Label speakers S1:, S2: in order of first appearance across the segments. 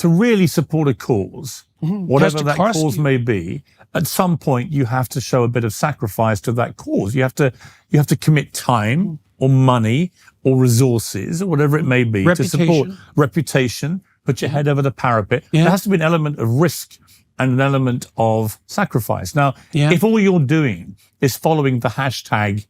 S1: to really support a cause, whatever that cause may be, at some point you have to show a bit of sacrifice to that cause. You have to commit time or money or resources or whatever it may be to support reputation, put your head over the parapet. There has to be an element of risk and an element of sacrifice. Now, if all you're doing is following the hashtag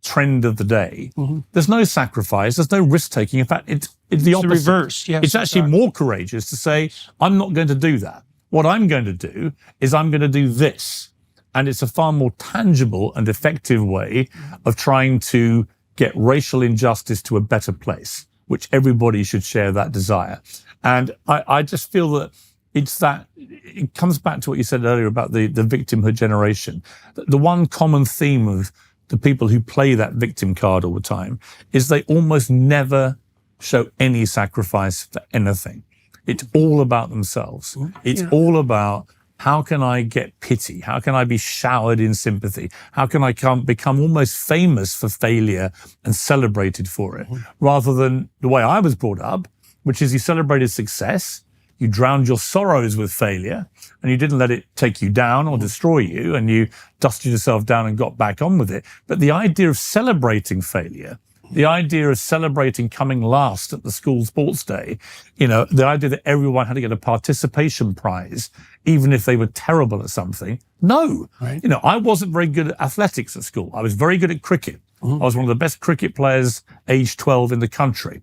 S1: trend of the day, there's no sacrifice, there's no risk taking. In fact, it's the opposite.
S2: The reverse. Yes,
S1: it's actually more courageous to say, I'm not going to do that. What I'm going to do is I'm going to do this. And it's a far more tangible and effective way of trying to get racial injustice to a better place, which everybody should share that desire. And I just feel that it comes back to what you said earlier about the victimhood generation. The one common theme of the people who play that victim card all the time is they almost never show any sacrifice for anything. It's all about themselves. It's all about, how can I get pity? How can I be showered in sympathy? How can I become almost famous for failure and celebrated for it? Rather than the way I was brought up, which is you celebrated success, you drowned your sorrows with failure, and you didn't let it take you down or destroy you, and you dusted yourself down and got back on with it. But the idea of celebrating failure, the idea of celebrating coming last at the school sports day, the idea that everyone had to get a participation prize, even if they were terrible at something. No. Right. I wasn't very good at athletics at school. I was very good at cricket. I was one of the best cricket players aged 12 in the country.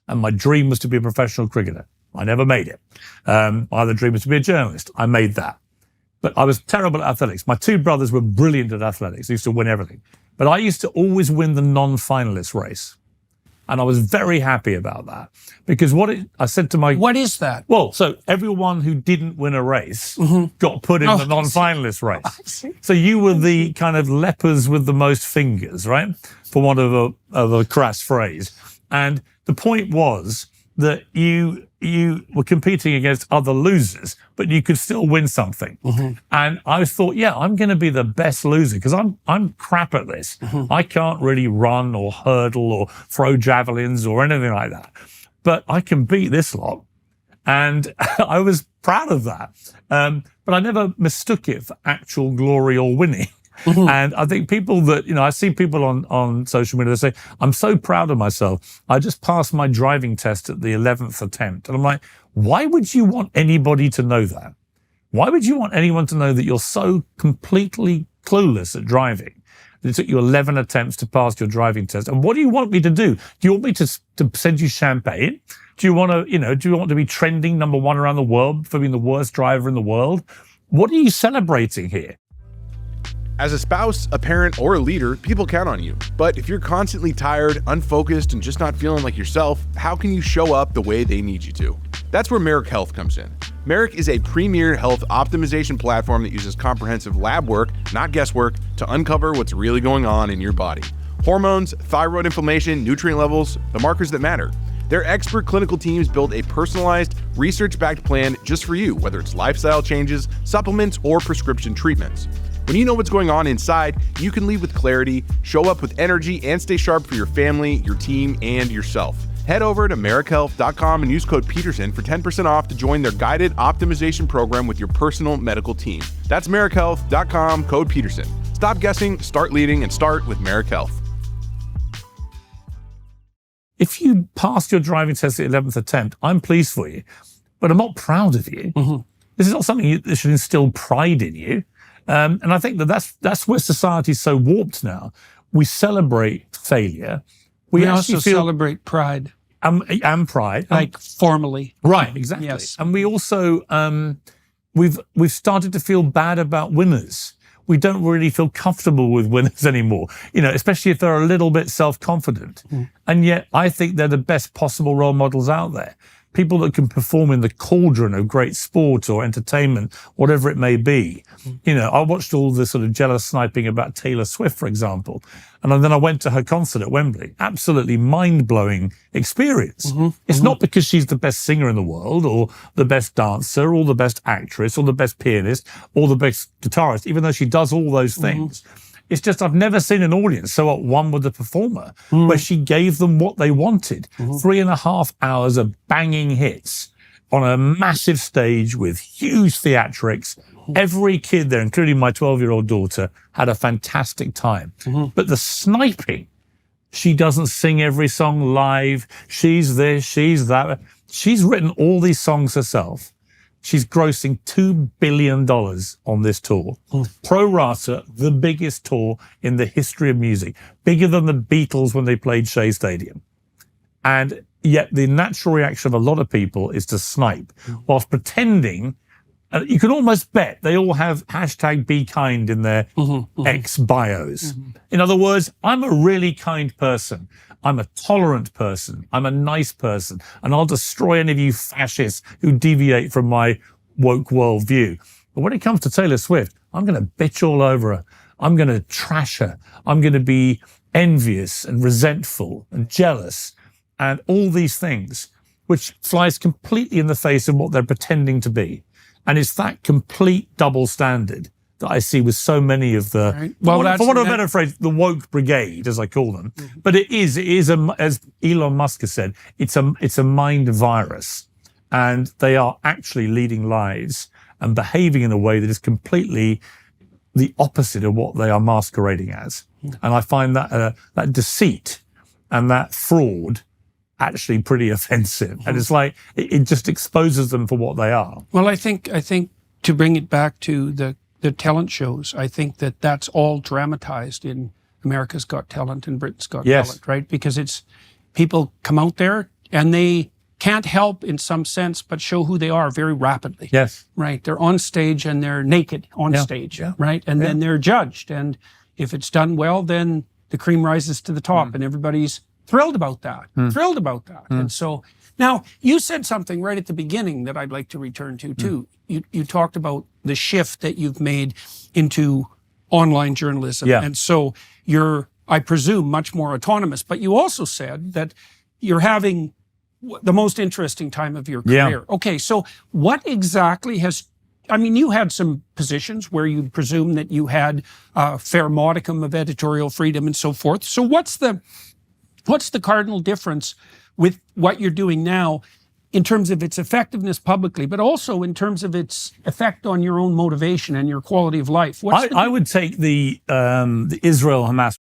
S1: And my dream was to be a professional cricketer. I never made it. My other dream was to be a journalist. I made that. But I was terrible at athletics. My two brothers were brilliant at athletics. They used to win everything. But I used to always win the non-finalist race. And I was very happy about that. Because I said to
S2: What is that?
S1: Well, so everyone who didn't win a race got put in the non-finalist race. So you were the kind of lepers with the most fingers, right? For want of a crass phrase. And the point was that you were competing against other losers, but you could still win something. And I thought, I'm going to be the best loser because I'm crap at this. I can't really run or hurdle or throw javelins or anything like that. But I can beat this lot. And I was proud of that. But I never mistook it for actual glory or winning. And I think people that, I see people on social media, they say, I'm so proud of myself. I just passed my driving test at the 11th attempt. And I'm like, why would you want anybody to know that? Why would you want anyone to know that you're so completely clueless at driving? That it took you 11 attempts to pass your driving test. And what do you want me to do? Do you want me to send you champagne? Do you want to be trending #1 around the world for being the worst driver in the world? What are you celebrating here?
S3: As a spouse, a parent, or a leader, people count on you. But if you're constantly tired, unfocused, and just not feeling like yourself, how can you show up the way they need you to? That's where Merrick Health comes in. Merrick is a premier health optimization platform that uses comprehensive lab work, not guesswork, to uncover what's really going on in your body. Hormones, thyroid inflammation, nutrient levels, the markers that matter. Their expert clinical teams build a personalized, research-backed plan just for you, whether it's lifestyle changes, supplements, or prescription treatments. When you know what's going on inside, you can lead with clarity, show up with energy, and stay sharp for your family, your team, and yourself. Head over to merrickhealth.com and use code Peterson for 10% off to join their guided optimization program with your personal medical team. That's merrickhealth.com, code Peterson. Stop guessing, start leading, and start with Merrick Health.
S1: If you passed your driving test at the 11th attempt, I'm pleased for you, but I'm not proud of you. This is not something that should instill pride in you. And I think that's where society's so warped now. We celebrate failure.
S2: We also celebrate pride.
S1: And pride.
S2: Like formally.
S1: Right, exactly.
S2: Yes.
S1: And we also, we've started to feel bad about winners. We don't really feel comfortable with winners anymore, especially if they're a little bit self-confident. And yet I think they're the best possible role models out there. People that can perform in the cauldron of great sport or entertainment, whatever it may be. I watched all the sort of jealous sniping about Taylor Swift, for example. And then I went to her concert at Wembley. Absolutely mind-blowing experience. It's not because she's the best singer in the world or the best dancer or the best actress or the best pianist or the best guitarist, even though she does all those things. It's just I've never seen an audience so at one with the performer where she gave them what they wanted. 3.5 hours of banging hits. on a massive stage with huge theatrics. Every kid there, including my 12-year-old daughter, had a fantastic time. But the sniping, she doesn't sing every song live. She's this, she's that. She's written all these songs herself. She's grossing $2 billion on this tour. Pro rata, the biggest tour in the history of music. Bigger than the Beatles when they played Shea Stadium. And yet the natural reaction of a lot of people is to snipe, whilst pretending, you can almost bet they all have hashtag be kind in their ex bios. In other words, I'm a really kind person. I'm a tolerant person. I'm a nice person. And I'll destroy any of you fascists who deviate from my woke worldview. But when it comes to Taylor Swift, I'm going to bitch all over her. I'm going to trash her. I'm going to be envious and resentful and jealous and all these things, which flies completely in the face of what they're pretending to be. And it's that complete double standard that I see with so many of the,
S2: right. Well,
S1: for want of a better phrase, the woke brigade, as I call them. But it is as Elon Musk has said, it's a mind virus, and they are actually leading lives and behaving in a way that is completely the opposite of what they are masquerading as. And I find that that deceit and that fraud actually pretty offensive. And it's like it just exposes them for what they are.
S2: Well, I think to bring it back to the talent shows, I think that's all dramatized in America's Got Talent and Britain's Got Talent, right? Because it's people come out there and they can't help in some sense but show who they are very rapidly.
S1: Yes.
S2: Right. They're on stage and they're naked on stage, right? And then they're judged. And if it's done well, then the cream rises to the top and everybody's thrilled about that, And so now you said something right at the beginning that I'd like to return to too. You talked about the shift that you've made into online journalism. And so you're, I presume, much more autonomous, but you also said that you're having the most interesting time of your career. Okay, so what exactly you had some positions where you presume that you had a fair modicum of editorial freedom and so forth. So what's the cardinal difference with what you're doing now in terms of its effectiveness publicly, but also in terms of its effect on your own motivation and your quality of life?
S1: I would take the Israel-Hamas